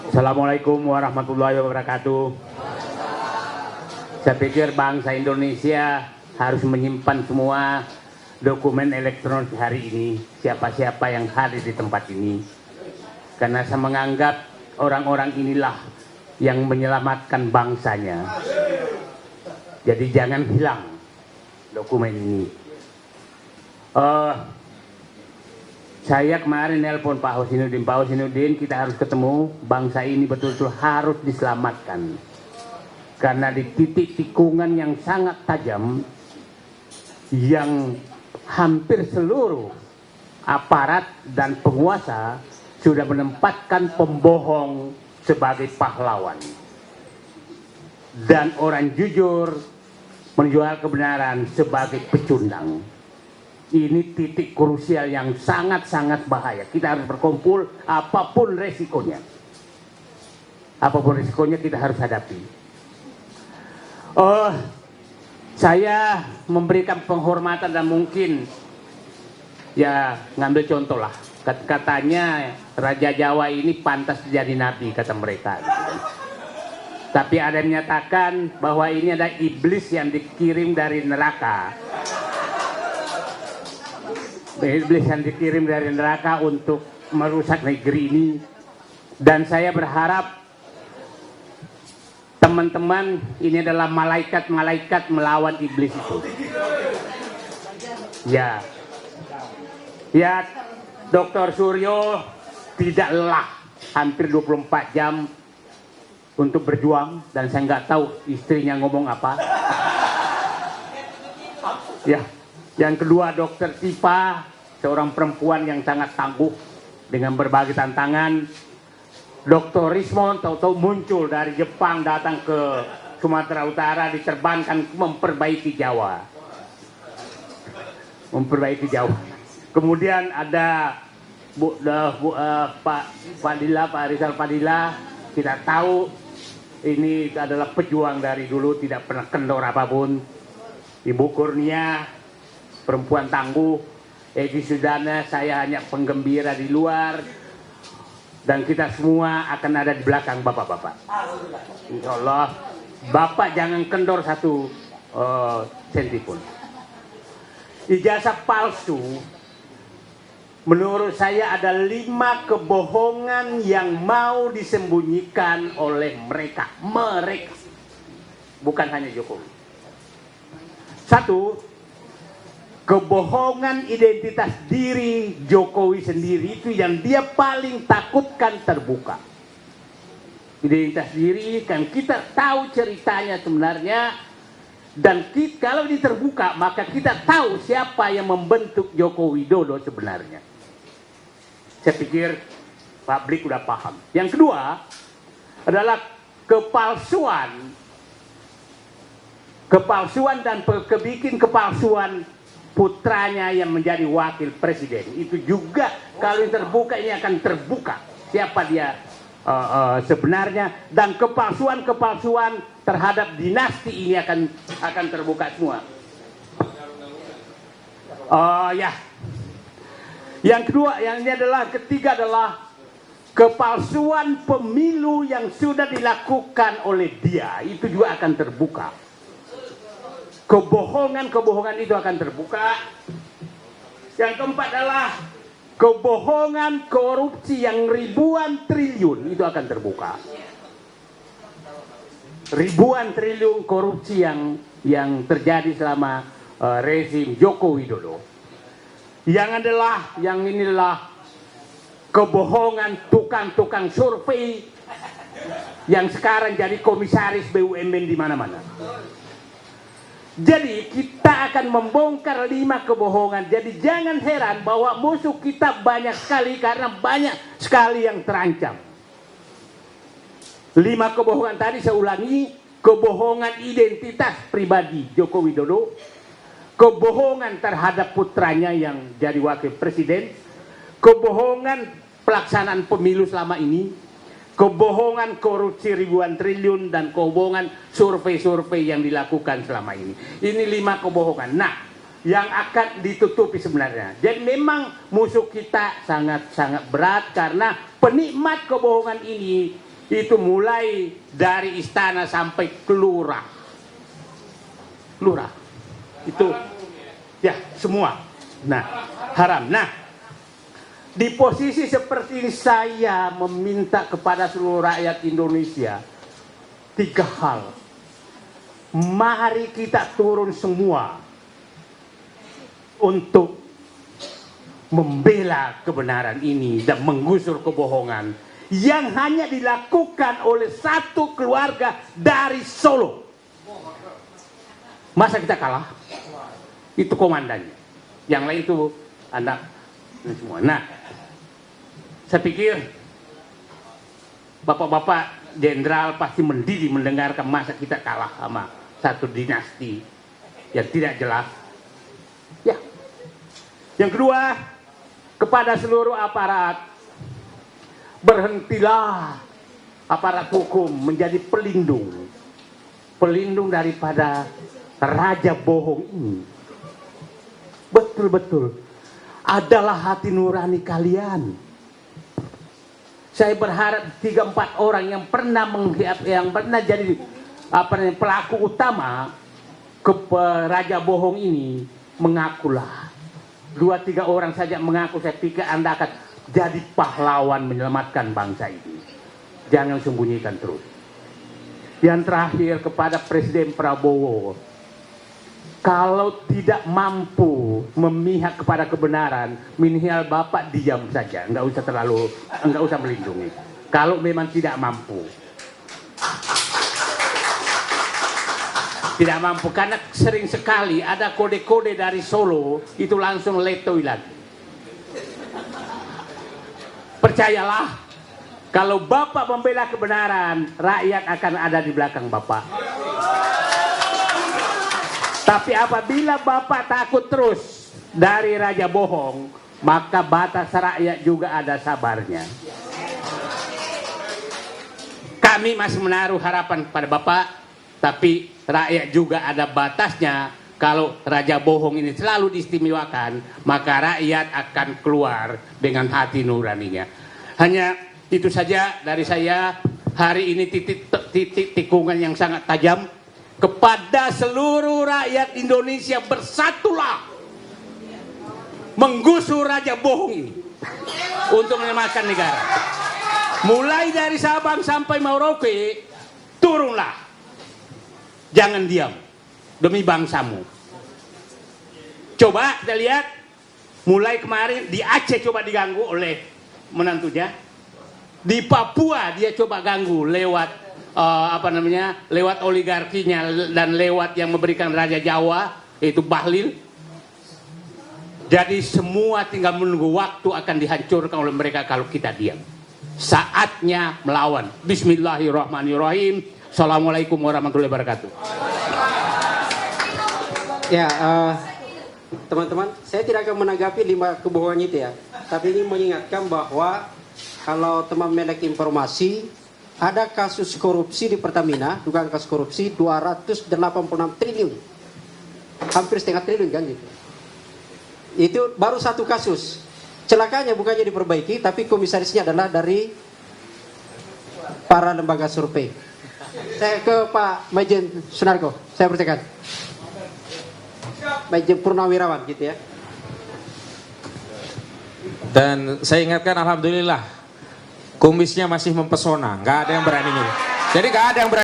Assalamualaikum warahmatullahi wabarakatuh. Saya pikir bangsa Indonesia harus menyimpan semua dokumen elektronik hari ini, siapa-siapa yang hadir di tempat ini, karena saya menganggap orang-orang inilah yang menyelamatkan bangsanya. Jadi jangan hilang dokumen ini. Saya kemarin nelpon Pak Husainuddin, kita harus ketemu, bangsa ini betul-betul harus diselamatkan. Karena di titik tikungan yang sangat tajam, yang hampir seluruh aparat dan penguasa sudah menempatkan pembohong sebagai pahlawan. Dan orang jujur menjual kebenaran sebagai pecundang. Ini titik krusial yang sangat-sangat bahaya. Kita harus berkumpul apapun resikonya. Apapun resikonya kita harus hadapi. Saya memberikan penghormatan dan mungkin ya ngambil contoh lah. Katanya Raja Jawa ini pantas jadi nabi, kata mereka. Tapi ada yang menyatakan bahwa ini ada iblis yang dikirim dari neraka. Iblis yang dikirim dari neraka untuk merusak negeri ini. Dan saya berharap teman-teman ini adalah malaikat-malaikat melawan iblis itu. Ya, Dr. Suryo tidak lelah hampir 24 jam untuk berjuang, dan saya nggak tahu istrinya ngomong apa. Ya, yang kedua Dr. Tifa, seorang perempuan yang sangat tangguh dengan berbagai tantangan. Dr. Rismon tahu-tahu muncul dari Jepang datang ke Sumatera Utara, diterbangkan memperbaiki Jawa. Kemudian ada Pak Rizal Fadila, kita tahu ini adalah pejuang dari dulu, tidak pernah kendor apapun. Ibu Kurnia, perempuan tangguh. Edi Sudana, saya hanya penggembira di luar, dan kita semua akan ada di belakang bapak-bapak. Insya Allah, bapak jangan kendor satu senti pun. Ijazah palsu, menurut saya ada 5 kebohongan yang mau disembunyikan oleh mereka, bukan hanya Jokowi. 1, kebohongan identitas diri Jokowi sendiri, itu yang dia paling takutkan terbuka. Identitas diri kan kita tahu ceritanya sebenarnya, dan kalau ini terbuka maka kita tahu siapa yang membentuk Joko Widodo sebenarnya. Saya pikir publik udah paham. Yang kedua adalah kepalsuan dan kebikin kepalsuan putranya yang menjadi wakil presiden. Itu juga kalau yang terbuka ini akan terbuka siapa dia sebenarnya, dan kepalsuan terhadap dinasti ini akan terbuka semua. Yang kedua, ketiga adalah kepalsuan pemilu yang sudah dilakukan oleh dia, itu juga akan terbuka. Kebohongan itu akan terbuka. Yang keempat adalah kebohongan korupsi yang ribuan triliun, itu akan terbuka. Ribuan triliun korupsi yang terjadi selama rezim Joko Widodo. Yang ini adalah kebohongan tukang-tukang survei yang sekarang jadi komisaris BUMN di mana-mana. Jadi kita akan membongkar 5 kebohongan. Jadi jangan heran bahwa musuh kita banyak sekali, karena banyak sekali yang terancam. 5 kebohongan tadi saya ulangi: kebohongan identitas pribadi Joko Widodo, kebohongan terhadap putranya yang jadi wakil presiden, kebohongan pelaksanaan pemilu selama ini, kebohongan korupsi ribuan triliun, dan kebohongan survei-survei yang dilakukan selama ini. Ini 5 kebohongan. Nah, yang akan ditutupi sebenarnya. Jadi memang musuh kita sangat-sangat berat karena penikmat kebohongan ini itu mulai dari istana sampai ke lurah. Lurah. Itu ya semua. Nah, haram. Nah, di posisi seperti ini saya meminta kepada seluruh rakyat Indonesia 3 hal. Mari kita turun semua untuk membela kebenaran ini dan menggusur kebohongan yang hanya dilakukan oleh satu keluarga dari Solo. Masa kita kalah? Itu komandannya. Yang lain itu anak semua. Nah, saya pikir bapak-bapak jenderal pasti mendidih mendengarkan masa kita kalah sama satu dinasti yang tidak jelas. Ya. Yang kedua, kepada seluruh aparat, berhentilah aparat hukum menjadi pelindung daripada raja bohong ini. Betul-betul adalah hati nurani kalian. Saya berharap 3-4 orang yang pernah jadi pelaku utama raja bohong ini mengakulah. 2-3 orang saja mengaku, saya pikir Anda akan jadi pahlawan menyelamatkan bangsa ini. Jangan sembunyikan terus. Yang terakhir kepada Presiden Prabowo, kalau tidak mampu memihak kepada kebenaran, minimal Bapak diam saja, nggak usah melindungi. Kalau memang tidak mampu, karena sering sekali ada kode-kode dari Solo itu langsung letoi lagi. Percayalah, kalau Bapak membela kebenaran, rakyat akan ada di belakang Bapak. Tapi apabila Bapak takut terus dari raja bohong, maka batas rakyat juga ada sabarnya. Kami masih menaruh harapan pada Bapak, tapi rakyat juga ada batasnya. Kalau raja bohong ini selalu diistimewakan, maka rakyat akan keluar dengan hati nuraninya. Hanya itu saja dari saya. Hari ini titik tikungan yang sangat tajam. Kepada seluruh rakyat Indonesia, bersatulah menggusur raja bohong ini untuk menyelamatkan negara. Mulai dari Sabang sampai Merauke, turunlah. Jangan diam demi bangsamu. Coba kita lihat, mulai kemarin di Aceh coba diganggu oleh menantunya. Di Papua dia coba ganggu lewat lewat oligarkinya dan lewat yang memberikan Raja Jawa, yaitu Bahlil. Jadi semua tinggal menunggu waktu akan dihancurkan oleh mereka kalau kita diam. Saatnya melawan. Bismillahirrahmanirrahim. Assalamualaikum warahmatullahi wabarakatuh. Ya, teman-teman, saya tidak akan menanggapi 5 kebohongan itu ya. Tapi ini mengingatkan bahwa kalau teman melek informasi, ada kasus korupsi di Pertamina, dugaan kasus korupsi 286 triliun. Hampir setengah triliun kan gitu. Itu baru satu kasus. Celakanya bukannya diperbaiki, tapi komisarisnya adalah dari para lembaga survei. Saya ke Pak Majen Sunarko, saya persilakan. Majen Purnawirawan gitu ya. Dan saya ingatkan, alhamdulillah, kumisnya masih mempesona, nggak ada yang berani. Jadi nggak ada yang berani.